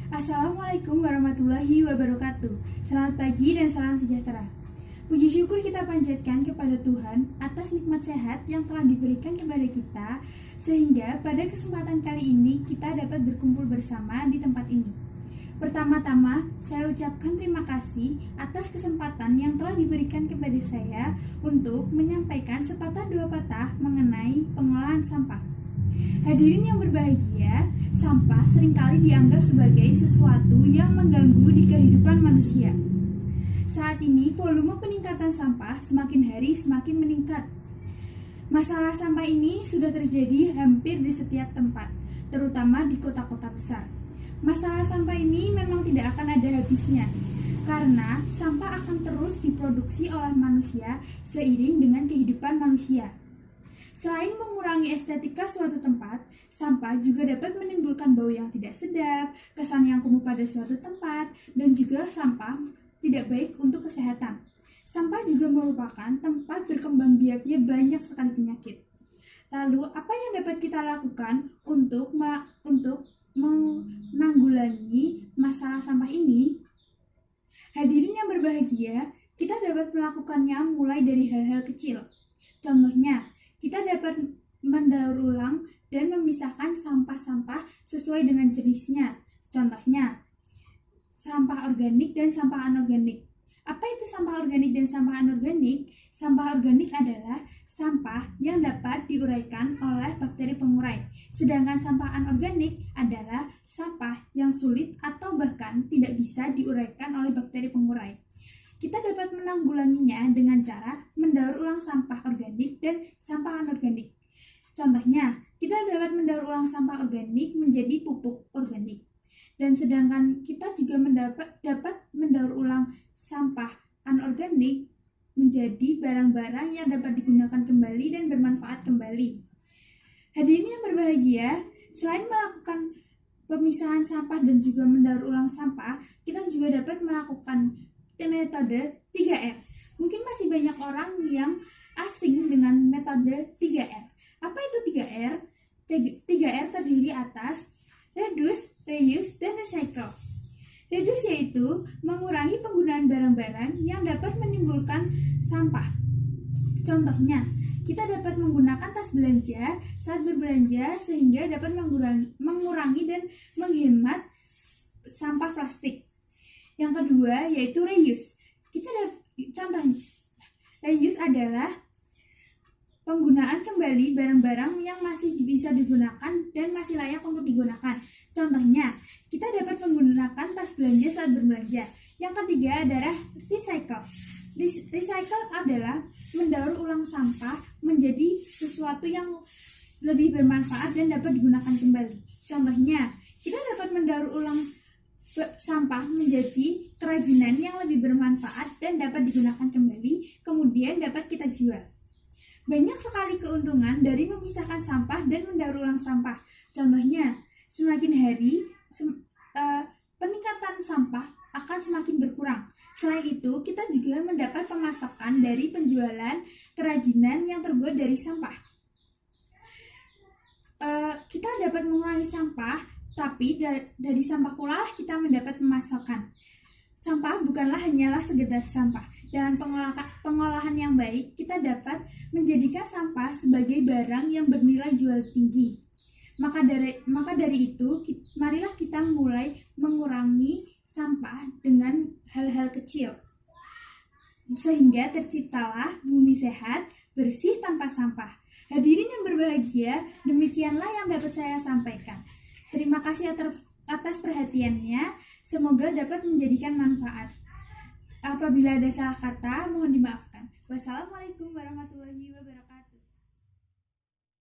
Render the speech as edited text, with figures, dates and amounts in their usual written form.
Assalamualaikum warahmatullahi wabarakatuh. Selamat pagi dan salam sejahtera. Puji syukur kita panjatkan kepada Tuhan atas nikmat sehat yang telah diberikan kepada kita, sehingga pada kesempatan kali ini kita dapat berkumpul bersama di tempat ini. Pertama-tama, saya ucapkan terima kasih atas kesempatan yang telah diberikan kepada saya untuk menyampaikan sepatah dua patah mengenai pengolahan sampah. Hadirin yang berbahagia, sampah seringkali dianggap sebagai sesuatu yang mengganggu di kehidupan manusia. Saat ini, volume peningkatan sampah semakin hari semakin meningkat. Masalah sampah ini sudah terjadi hampir di setiap tempat, terutama di kota-kota besar. Masalah sampah ini memang tidak akan ada habisnya, karena sampah akan terus diproduksi oleh manusia seiring dengan kehidupan manusia. Selain mengurangi estetika suatu tempat, sampah juga dapat menimbulkan bau yang tidak sedap, kesan yang kumuh pada suatu tempat, dan juga sampah tidak baik untuk kesehatan. Sampah juga merupakan tempat berkembang biaknya banyak sekali penyakit. Lalu, apa yang dapat kita lakukan untuk menanggulangi masalah sampah ini? Hadirin yang berbahagia, kita dapat melakukannya mulai dari hal-hal kecil. Contohnya, kita dapat mendaur ulang dan memisahkan sampah-sampah sesuai dengan jenisnya. Contohnya, sampah organik dan sampah anorganik. Apa itu sampah organik dan sampah anorganik? Sampah organik adalah sampah yang dapat diuraikan oleh bakteri pengurai. Sedangkan sampah anorganik adalah sampah yang sulit atau bahkan tidak bisa diuraikan oleh bakteri pengurai. Kita dapat menanggulanginya dengan cara mendaur ulang sampah organik dan sampah anorganik. Contohnya, kita dapat mendaur ulang sampah organik menjadi pupuk organik. Dan sedangkan kita juga dapat mendaur ulang sampah anorganik menjadi barang-barang yang dapat digunakan kembali dan bermanfaat kembali. Hadirin yang berbahagia, selain melakukan pemisahan sampah dan juga mendaur ulang sampah, kita juga dapat melakukan metode 3R. Mungkin masih banyak orang yang asing dengan metode 3R. Apa itu 3R? 3R terdiri atas reduce, reuse, dan recycle. Reduce yaitu mengurangi penggunaan barang-barang yang dapat menimbulkan sampah. Contohnya, kita dapat menggunakan tas belanja saat berbelanja sehingga dapat mengurangi dan menghemat sampah plastik. Yang kedua yaitu reuse. Contohnya, reuse adalah penggunaan kembali barang-barang yang masih bisa digunakan dan masih layak untuk digunakan. Contohnya, kita dapat menggunakan tas belanja saat berbelanja. Yang ketiga adalah recycle. Recycle adalah mendaur ulang sampah menjadi sesuatu yang lebih bermanfaat dan dapat digunakan kembali. Contohnya, kita dapat mendaur ulang sampah menjadi kerajinan yang lebih bermanfaat dan dapat digunakan kembali, kemudian dapat kita jual. Banyak sekali keuntungan dari memisahkan sampah dan mendaur ulang sampah. Contohnya, semakin hari peningkatan sampah akan semakin berkurang. Selain itu, kita juga mendapat pemasukan dari penjualan kerajinan yang terbuat dari sampah. Kita dapat mengurangi sampah, tapi dari sampah pula kita mendapat pemasukan. Sampah bukanlah hanyalah sekedar sampah. Dengan pengolahan yang baik, kita dapat menjadikan sampah sebagai barang yang bernilai jual tinggi. Maka dari itu, marilah kita mulai mengurangi sampah dengan hal-hal kecil. Sehingga terciptalah bumi sehat, bersih tanpa sampah. Hadirin yang berbahagia, demikianlah yang dapat saya sampaikan. Terima kasih atas perhatiannya, semoga dapat menjadikan manfaat. Apabila ada salah kata, mohon dimaafkan. Wassalamualaikum warahmatullahi wabarakatuh.